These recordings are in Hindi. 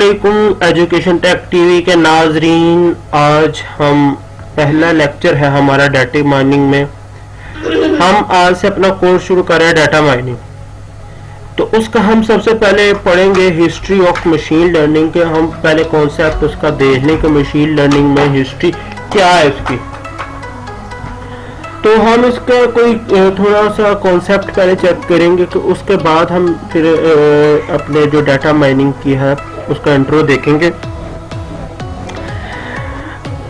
अस्सलामुअलैकुम एजुकेशन टेक टीवी के नाजरीन, आज हम पहला लेक्चर है हमारा डाटा माइनिंग में। हम आज से अपना कोर्स शुरू कर रहे हैं डाटा माइनिंग। तो उसका हम सबसे पहले पढ़ेंगे हिस्ट्री ऑफ मशीन लर्निंग के। हम पहले कॉन्सेप्ट उसका देख लें कि मशीन लर्निंग में हिस्ट्री क्या है उसकी। तो हम इसका कोई थोड़ा सा कॉन्सेप्ट पहले चेक करेंगे कि उसके बाद हम फिर अपने जो डाटा माइनिंग की है उसका इंट्रो देखेंगे।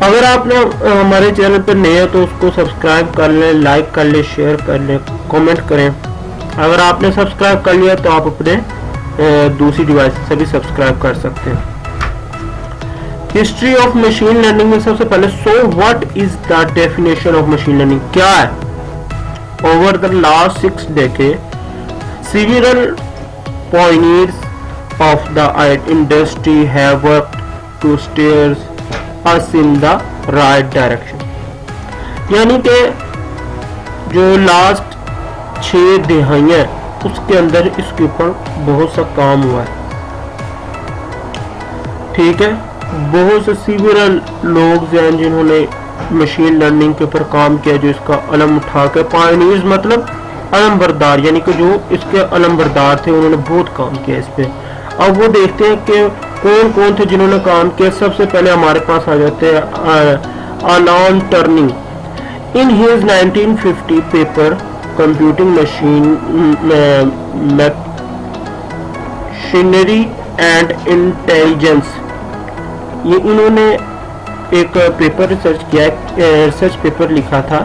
अगर आपने हमारे चैनल पर नए हैं तो उसको सब्सक्राइब कर लें, लाइक कर लें, शेयर कर लें, कमेंट करें। अगर आपने सब्सक्राइब कर लिया तो आप अपने दूसरी डिवाइस से भी सब्सक्राइब कर सकते हैं। हिस्ट्री ऑफ मशीन लर्निंग में सबसे पहले what is the definition of machine learning, क्या है? Over the last 6 decades several pioneers of the industry have worked to steer us in the right direction। यानी कि जो लास्ट 6 दहाइयां उसके अंदर इसके ऊपर बहुत सा काम हुआ है। ठीक है, बहुत से सीवियरल लोग हैं जिन्होंने मशीन लर्निंग के ऊपर काम किया, जो इसका अलम उठा के, पायनियर्स मतलब अलम बरदार, यानी कि जो इसके अलम बरदार थे उन्होंने बहुत काम किया इस पे। अब वो देखते हैं कि कौन कौन थे जिन्होंने काम किया। सबसे पहले हमारे पास आ जाते हैं अलान turning. In his 1950 paper computing machinery and intelligence, ये इन्होंने एक पेपर रिसर्च किया, रिसर्च पेपर लिखा था,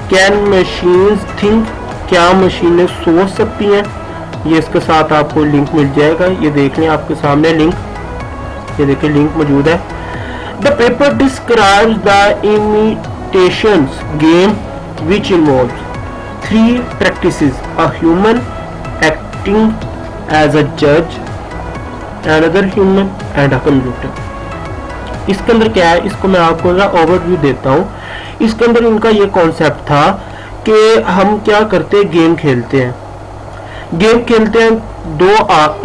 कैन मशीन्स थिंक, क्या मशीनें सोच सकती हैं। ये इसके साथ आपको लिंक मिल जाएगा, ये देख लें आपके सामने लिंक, ये देखिए लिंक मौजूद है। The paper describes the imitations game which involves 3 practices, a human acting as a जज, another human and a computer. इसके अंदर क्या है, इसको मैं आपको ओवरव्यू देता हूँ। इसके अंदर इनका ये कॉन्सेप्ट था कि हम क्या करते हैं, गेम खेलते हैं। गेम खेलते हैं, 2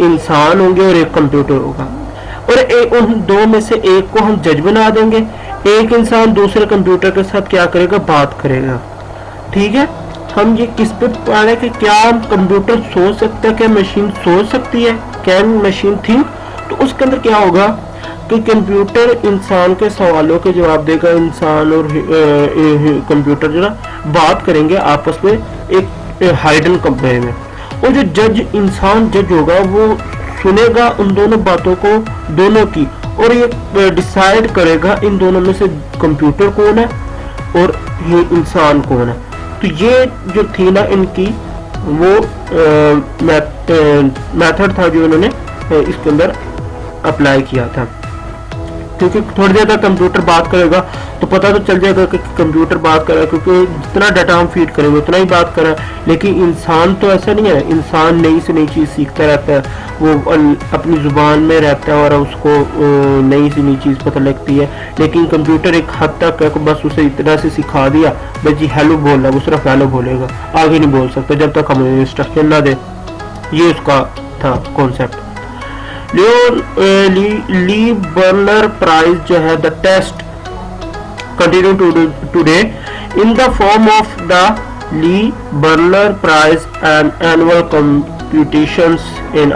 इंसान होंगे और 1 कंप्यूटर होगा, और उन 2 में से एक को हम जज बना देंगे। एक इंसान दूसरे कंप्यूटर के साथ क्या करेगा, बात करेगा। ठीक है, हम ये किस पे पढ़ रहे हैं कि क्या कंप्यूटर सोच सकता है, क्या मशीन सोच सकती है, कैन मशीन थिंक। तो उसके अंदर क्या होगा कि कंप्यूटर इंसान के सवालों के जवाब देगा, इंसान और कंप्यूटर जो ना बात करेंगे आपस में एक हाइडन कमरे में, और जो जज इंसान जज होगा वो सुनेगा उन दोनों बातों को, दोनों की, और ये डिसाइड करेगा इन दोनों में से कंप्यूटर कौन है और ये इंसान कौन है। तो ये जो थी ना इनकी वो मेथड था जो इन्होंने इसके अंदर अप्लाई किया था। क्योंकि थोड़ी देर तक कंप्यूटर बात करेगा तो पता तो चल जाएगा कि कंप्यूटर बात कर रहा है, क्योंकि जितना डाटा हम फीड करेंगे उतना ही बात कर रहा है। लेकिन इंसान तो ऐसा नहीं है, इंसान नई से नई चीज़ सीखता रहता है, वो अपनी ज़ुबान में रहता है और उसको नई से नई चीज़ पता लगती है। लेकिन कंप्यूटर एक हद तक है कि बस उसे इतना से सिखा दिया, बस जी हेलो बोल रहा है, वो सिर्फ हेलो बोलेगा, आगे नहीं बोल सकता जब तक हम इंस्ट्रक्शन ना दे। ये उसका था कॉन्सेप्ट। ली बर्नर प्राइज जो है, the test continue today in the form of the Loebner prize and annual competitions in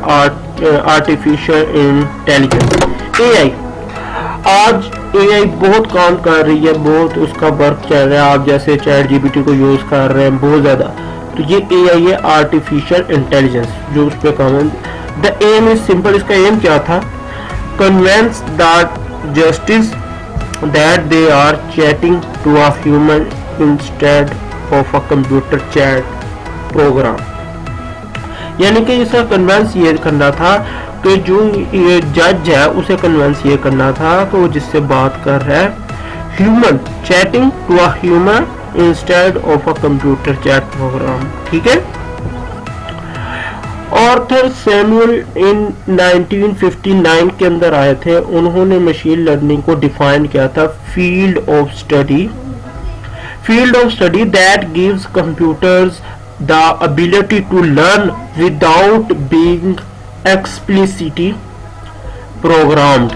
artificial intelligence. AI, आज एआई बहुत काम कर रही है, बहुत उसका वर्क चल रहा है। आप जैसे चैट जीपीटी को यूज कर रहे हैं बहुत ज्यादा, तो ये एआई है आर्टिफिशियल इंटेलिजेंस जो उस पर काम है। The aim is simple, इसका एम क्या था, convince that justice that they are chatting to a human instead of a computer chat program। यानी कि इसका कन्वेंस ये करना था कि जो ये जज है उसे कन्वेंस ये करना था कि वो जिससे बात कर रहा है, human chatting to a human instead of a computer chat program. ठीक है, ऑर्थर सैमुअल इन 1959 के अंदर आए थे। उन्होंने मशीन लर्निंग को डिफाइन किया था, field of study that gives computers the ability to learn without being explicitly programmed.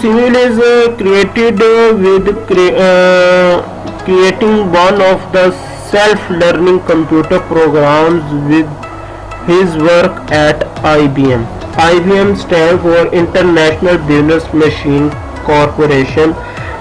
Simul is created with creating one of the self-learning computer programs with his work at IBM. IBM stands for International Business Machine Corporation.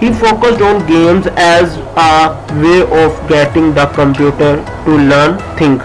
He focused on games as a way of getting the computer to learn think.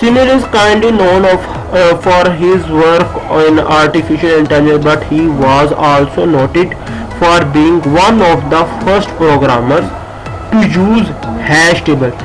Simul is kindly known for his work on artificial intelligence, but he was also noted for being one of the first programmers to use hash table.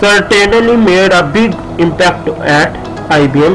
certainly made a big impact at IBM.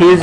his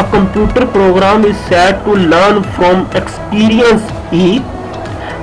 a computer program is said to learn from experience.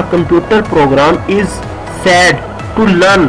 a computer program is said to learn,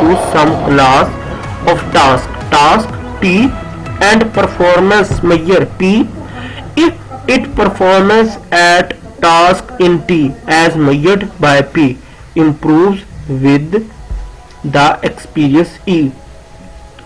to some class of task T and performance measure P. If it performance at task in T as measured by P improves with the experience E.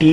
T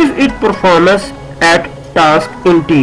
If it performance at task in T,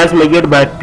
as measured by P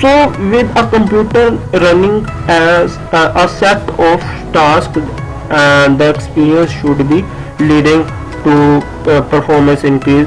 So with a computer running as a set of tasks, and the experience should be leading to performance increase,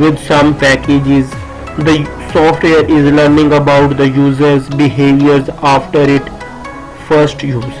With some packages, the software is learning about the user's behaviors after it first use.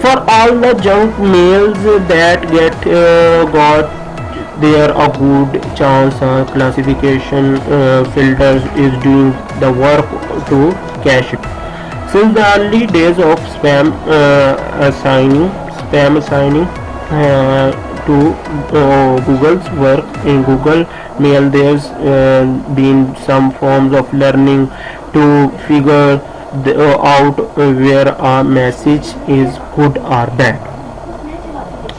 For all the junk mails that got there a good chance classification filters is doing the work to cache it. Since the early days of spam assigning to Google's work in Google Mail, there's been some forms of learning to figure out where a message is good or bad.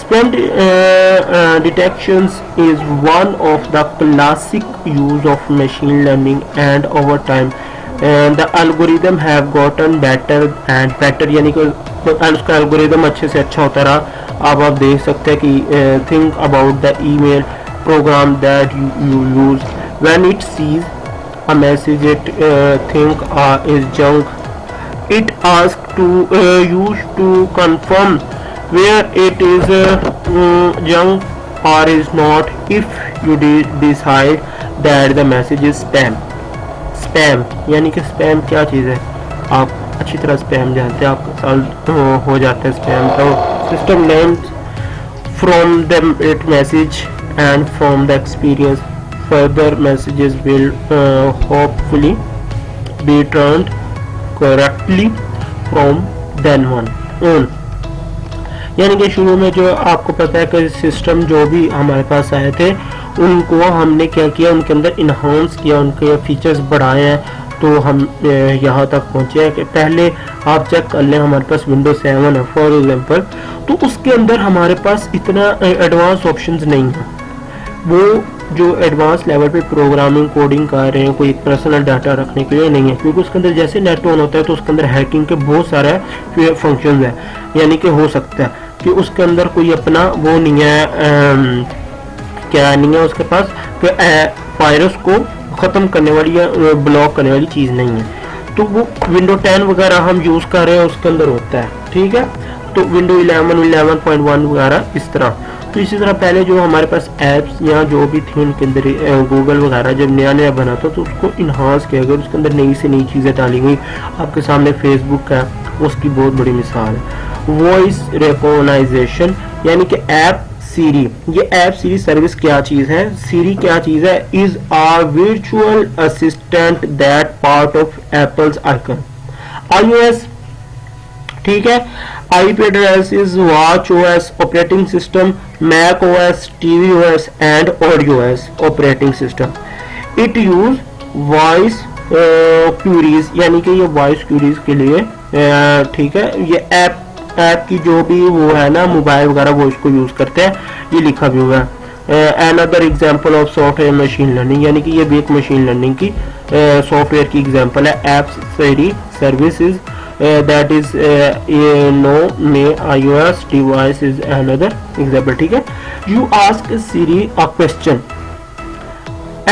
Spam detections is one of the classic use of machine learning, and over time the algorithm have gotten better and better. यानी कि उसका algorithm अच्छे से अच्छा होता रहा. अब आप देख सकते हैं कि think about the email program that you use. When it sees a message it think is junk, it asks to use to confirm where it is junk or is not. If you decide that the message is spam यानी कि spam क्या चीज़ है, आप अच्छी तरह spam जानते हैं, आपका साल हो जाता है spam. तो system learns from the message and from the experience. Further messages will hopefully be turned correctly from then on. यानी कि शुरू में जो आपको पता है कि सिस्टम जो भी हमारे पास आए थे उनको हमने क्या किया, उनके अंदर इन्हांस किया, उनके फीचर्स बढ़ाए हैं, तो हम यहाँ तक पहुँचे हैं कि पहले आप चेक कर लें हमारे पास विंडोज 7 है फॉर एग्जांपल, तो उसके अंदर हमारे पास इतना एडवांस ऑप्शंस नहीं है. वो जो एडवांस लेवल पे प्रोग्रामिंग कोडिंग कर रहे हैं कोई पर्सनल डाटा रखने के लिए नहीं है, क्योंकि उसके अंदर जैसे नेट ऑन होता है तो उसके अंदर हैकिंग के बहुत सारे फंक्शंस है. यानी कि हो सकता है कि उसके अंदर कोई अपना वो नहीं है, क्या नहीं है उसके पास कि वायरस को ख़त्म करने वाली या ब्लॉक करने वाली चीज़ नहीं है. तो वो विंडो 10 वगैरह हम यूज़ कर रहे हैं उसके अंदर होता है. ठीक है, तो विंडो 11.1 वगैरह इस तरह. तो इसी तरह पहले जो हमारे पास ऐप्स या जो भी थी उनके अंदर गूगल वगैरह जब नया बना था तो उसको इन्हांस किया गया, उसके अंदर नई से नई चीज़ें डाली गई. आपके सामने फेसबुक है, उसकी बहुत बड़ी मिसाल है. वॉइस रिकॉग्नाइजेशन यानी कि ऐप सीरी, ये ऐप सीरी सर्विस क्या चीज़ है, सीरी क्या चीज़ है, is a virtual assistant that part of apples icon iOS. ठीक है, IP address is watchOS operating system, macOS, tvOS and audioOS operating system. It use voice queries यानी कि ये voice queries के लिए ठीक है, ये ऐप की जो भी वो है ना मोबाइल वगैरह वो इसको यूज़ करते हैं, ये लिखा भी हुआ है. Another example of software machine learning यानी कि ये भी एक मशीन लर्निंग की सॉफ्टवेयर की एग्जांपल है. App Siri services that is no may iOS device is another example. ठीक है, you ask Siri a question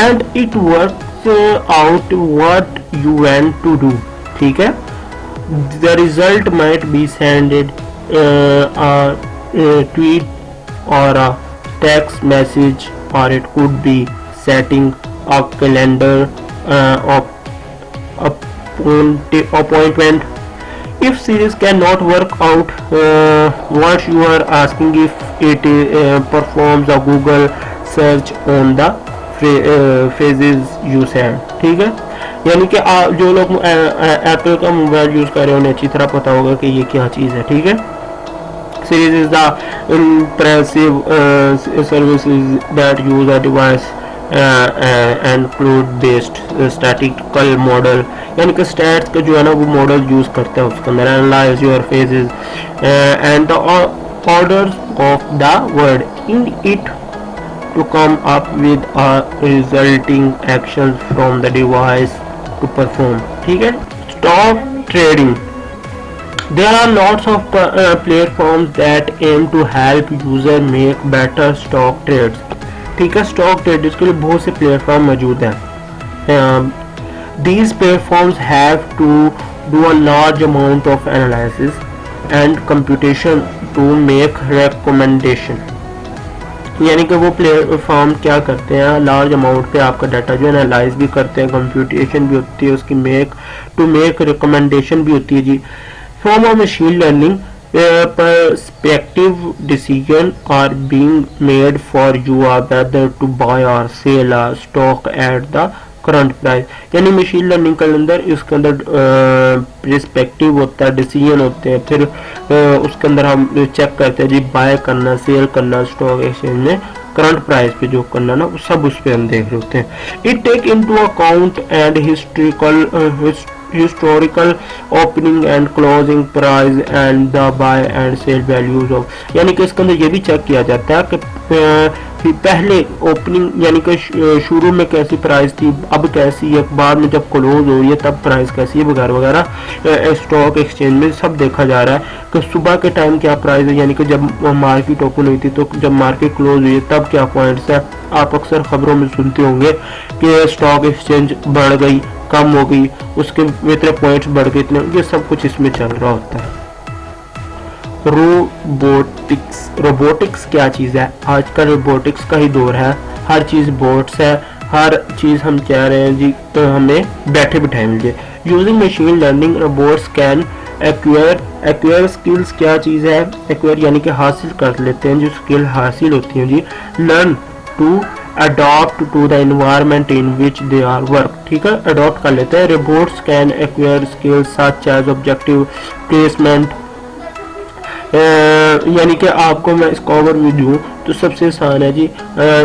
and it works out what you want to do. ठीक है, the result might be send a tweet or a text message, or it could be setting a calendar appointment. If series cannot work out what you are asking, if it performs a Google search on the phrases you said. ठीक है, यानी कि जो लोग एप्पल का मोबाइल यूज़ कर रहे हैं उन्हें अच्छी तरह पता होगा कि ये क्या चीज़ है. ठीक है, series is the impressive services that use a device include based statistical model यानी कि स्टैट्स का जो है ना वो मॉडल यूज़ करते हैं उसके अंदर. Analyse your phrases and the orders of the word in it to come up with resulting action from the device to perform. ठीक है, stock trading. There are lots of platforms that aim to help user make better stock trades. ठीक है, स्टॉक ट्रेडर्स के लिए बहुत से प्लेटफॉर्म मौजूद हैं. These platforms have to do a large amount of analysis and computation to make recommendation. यानी कि वो प्लेटफॉर्म क्या करते हैं, लार्ज अमाउंट पे आपका डाटा जो एनालाइज भी करते हैं, कंप्यूटेशन भी होती है उसकी, मेक रिकमेंडेशन भी होती है जी. From a machine learning perspective, decision are being made for you whether to buy or sell a stock at the current price. यानी मशीन लर्निंग के अंदर इसके अंदर पर्सपेक्टिव होता है, डिसीजन होते हैं, फिर उसके अंदर हम चेक करते हैं जी बाय करना, सेल करना, स्टॉक एक्सचेंज में करंट प्राइस पे जो करना ना वो सब उस पर हम देख रहे होते हैं. It take into account and historical opening and closing price and the buy and sell values of, यानी कि इसके अंदर ये भी चेक किया जाता है कि पहले ओपनिंग यानी कि शुरू में कैसी प्राइस थी, अब कैसी है, बाद में जब क्लोज हो रही है तब प्राइस कैसी है, वगैरह वगैरह स्टॉक एक्सचेंज में सब देखा जा रहा है कि सुबह के टाइम क्या प्राइस है, यानी कि जब मार्केट ओपन हुई थी तो जब मार्केट क्लोज हुई है तब क्या पॉइंट्स है। आप अक्सर खबरों में सुनते होंगे कि स्टॉक एक्सचेंज बढ़ गई, कम हो गई, उसके इतने पॉइंट्स बढ़ गए, इतने, ये सब कुछ इसमें चल रहा होता है। रोबोटिक्स क्या चीज़ है? आजकल रोबोटिक्स का ही दौर है, हर चीज़ बोट्स है, हर चीज़ हम कह रहे हैं जी तो हमें बैठे बिठाए मिल जाए। Using machine learning robots can acquire skills क्या चीज़ है? एक्वायर यानी कि हासिल कर लेते हैं, जो स्किल हासिल होती हैं जी। Learn to adopt to the environment in which they are work, ठीक है, अडॉप्ट कर लेते हैं। Robots can acquire skills such as objective placement, यानी कि आपको मैं इसका ओवरव्यू दूँ तो सबसे आसान है जी,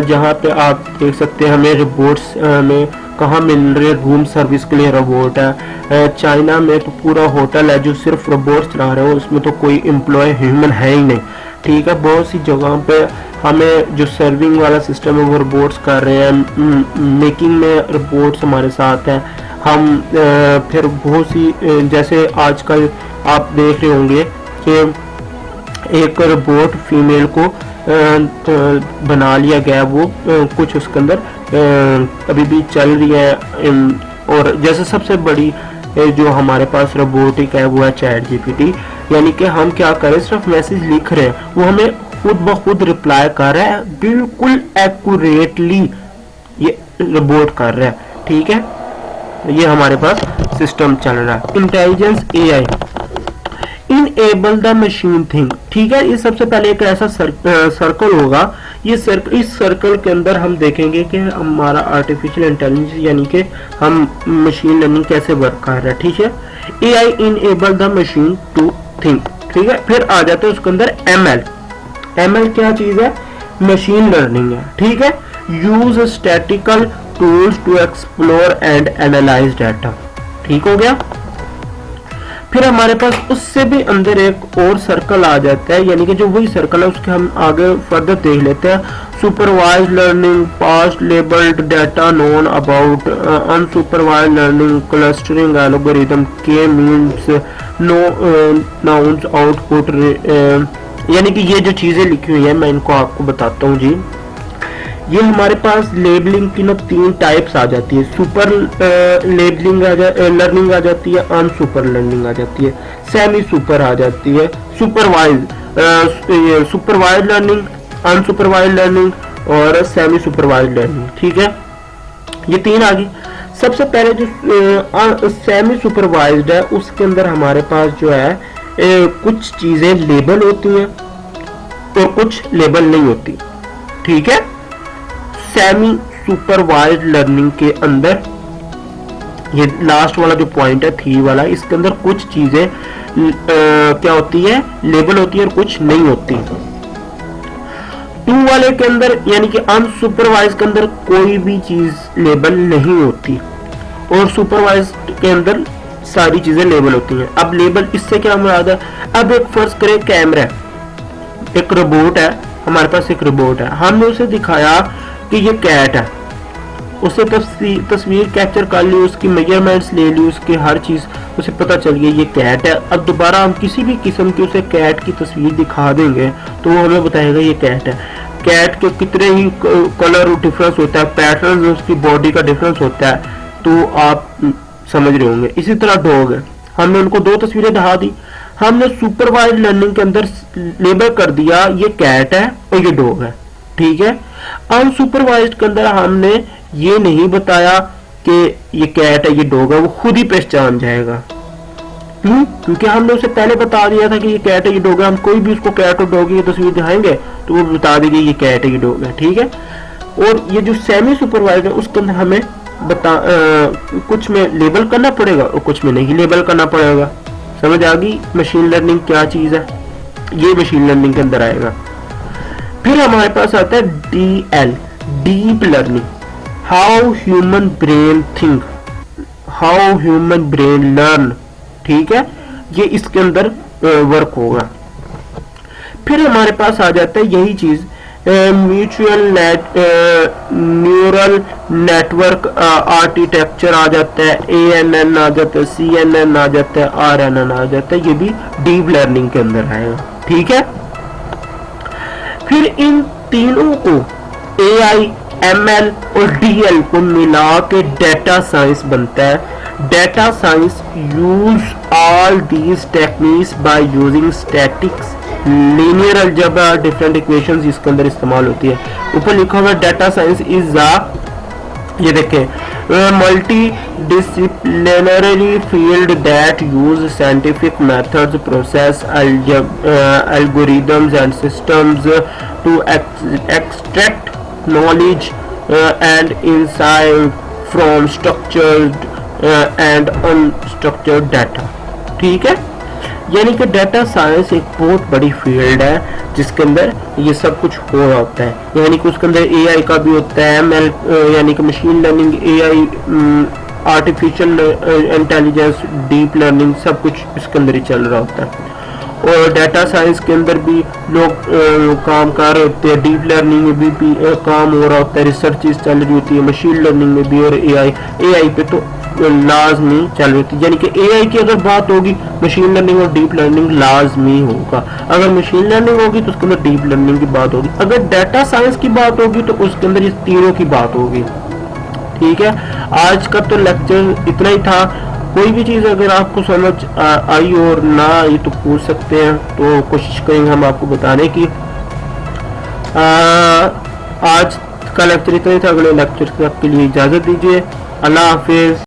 जहाँ पे आप देख सकते हैं हमें रोबोट्स में कहाँ मिल रहे, रूम सर्विस के लिए रोबोट है। चाइना में तो पूरा होटल है जो सिर्फ रोबोट चला रहे हो, उसमें तो कोई एम्प्लॉय ह्यूमन है ही नहीं, ठीक है। बहुत सी जगहों पे हमें जो सर्विंग वाला सिस्टम है वो रोबोट्स कर रहे हैं, मेकिंग में रोबोट्स हमारे साथ हैं। हम फिर बहुत सी जैसे आजकल आप देख रहे होंगे कि एक रोबोट फीमेल को बना लिया गया, वो कुछ उसके अंदर अभी भी चल रही है। और जैसे सबसे बड़ी जो हमारे पास रोबोटिक है वो है चैट जीपीटी, यानी कि हम क्या करें, सिर्फ मैसेज लिख रहे हैं, वो हमें खुद ब खुद रिप्लाई कर रहा है, बिल्कुल एक्यूरेटली ये रोबोट कर रहा है, ठीक है। ये हमारे पास सिस्टम चल रहा है। Intelligence AI enable the machine think, ठीक है। ये सबसे पहले एक ऐसा सर्कल होगा, ये इस सर्कल के अंदर हम देखेंगे कि हमारा आर्टिफिशियल इंटेलिजेंस यानी कि हम मशीन लर्निंग कैसे वर्क कर रहा है, ठीक है। AI enable the machine to think, ठीक है। फिर आ जाते हैं उसके अंदर एमएल क्या चीज है? मशीन लर्निंग है, ठीक है। Use statistical tools to explore and analyse data, ठीक हो गया। फिर हमारे पास उससे भी अंदर एक और सर्कल आ जाता है, यानी कि जो वही सर्कल है उसके हम आगे फर्दर देख लेते हैं। Supervised learning, past labelled data known about, unsupervised learning, clustering algorithm, के मीन्स, नाउन्स आउटपुट, यानी कि ये जो चीजें लिखी हुई है मैं इनको आपको बताता हूँ जी। ये हमारे पास लेबलिंग की ना 3 टाइप्स आ जाती है। सुपर लेबलिंग लर्निंग आ जाती है, अनसुपर लर्निंग आ जाती है, सेमी सुपर आ जाती है, सुपरवाइज्ड लर्निंग, अनसुपरवाइज्ड लर्निंग और सेमी सुपरवाइज्ड लर्निंग, ठीक है। ये 3 आ गई। सबसे पहले जो सेमी सुपरवाइज्ड है उसके अंदर हमारे पास जो है कुछ चीजें लेबल होती हैं और कुछ लेबल नहीं होती, ठीक है। सेमी सुपरवाइज्ड लर्निंग के अंदर ये लास्ट वाला जो पॉइंट है 3 वाला, इसके अंदर कुछ चीजें क्या होती है, लेबल होती है और कुछ नहीं होती। 2 वाले के अंदर यानी कि अनसुपरवाइज के अंदर कोई भी चीज लेबल नहीं होती और सुपरवाइज के अंदर सारी चीजें लेबल होती हैं। अब लेबल इससे क्या मुराद है? अब एक फर्ज करें कैमरा है, एक रोबोट है, हमारे पास एक रोबोट है, हमने उसे दिखाया कि ये कैट है, उसे तस्वीर कैप्चर कर ली, उसकी मेजरमेंट्स ले ली, उसकी हर चीज उसे पता चल गई ये कैट है। अब दोबारा हम किसी भी किस्म की उसे कैट की तस्वीर दिखा देंगे तो वो हमें बताएगा ये कैट है। कैट के कितने ही कलर डिफरेंस होता है, पैटर्न उसकी बॉडी का डिफरेंस होता है, तो आप समझ रहे होंगे। इसी तरह डॉग है, हमने उनको 2 तस्वीरें दिखा दी, हमने सुपरवाइज्ड लर्निंग के अंदर लेबल कर दिया ये कैट है और ये डॉग है, ठीक है। अनसुपरवाइज्ड के अंदर हमने ये नहीं बताया कि ये कैट है ये डॉग है, वो खुद ही पहचान जाएगा। क्यों? क्योंकि हमने उसे पहले बता दिया था कि ये कैट है ये डॉग है। हम कोई भी उसको कैट और डॉग की तस्वीर दिखाएंगे तो वो बता देगी ये कैट है ये डॉग है, ठीक है। और ये जो सेमी सुपरवाइज्ड है उसके अंदर हमें कुछ में लेबल करना पड़ेगा और कुछ में नहीं लेबल करना पड़ेगा। समझ आ गई मशीन लर्निंग क्या चीज है? ये मशीन लर्निंग के अंदर आएगा। फिर हमारे पास आता है DL, deep learning, how human brain think, how human brain learn, ठीक है, ये इसके अंदर वर्क होगा। फिर हमारे पास आ जाता है यही चीज म्यूचुअल न्यूरल नेटवर्क आर्किटेक्चर आ जाता है, ANN आ जाता है, CNN आ जाता है, RNN आ जाता है, ये भी डीप लर्निंग के अंदर आएगा, ठीक है। फिर इन तीनों को AI, ML और DL को मिला के डेटा साइंस बनता है। Data science use all these techniques by using statics, linear algebra, different equations इसके अंदर इस्तेमाल होती है। ऊपर लिखा हुआ डेटा साइंस इज ये देखें multi disciplinary field that use scientific methods, process, algorithms and systems to extract knowledge and insight from structured and unstructured data, ठीक है। यानी कि डेटा साइंस एक बहुत बड़ी फील्ड है जिसके अंदर ये सब कुछ हो रहा होता है, यानी कि उसके अंदर AI का भी होता है, ML यानी कि machine learning, AI, artificial intelligence, deep learning, सब कुछ इसके अंदर ही चल रहा होता है। और डेटा साइंस के अंदर भी लोग काम कर रहे होते हैं, डीप लर्निंग में भी काम हो रहा होता है, रिसर्च चल रही होती है, मशीन लर्निंग में भी, और AI पे तो लाजमी चल रही होती है। यानी कि AI की अगर बात होगी, मशीन लर्निंग और डीप लर्निंग लाजमी होगा। अगर मशीन लर्निंग होगी तो उसके अंदर डीप लर्निंग की बात होगी, अगर डेटा साइंस की बात होगी तो उसके अंदर ये तीनों की बात होगी, ठीक है। आज का तो लेक्चर इतना ही था। कोई भी चीज़ अगर आपको समझ आई और ना आई तो पूछ सकते हैं, तो कोशिश करेंगे हम आपको बताने की। आज का लेक्चर इतना ही था। अगले लेक्चर तक के लिए इजाज़त दीजिए। अल्लाह हाफिज़।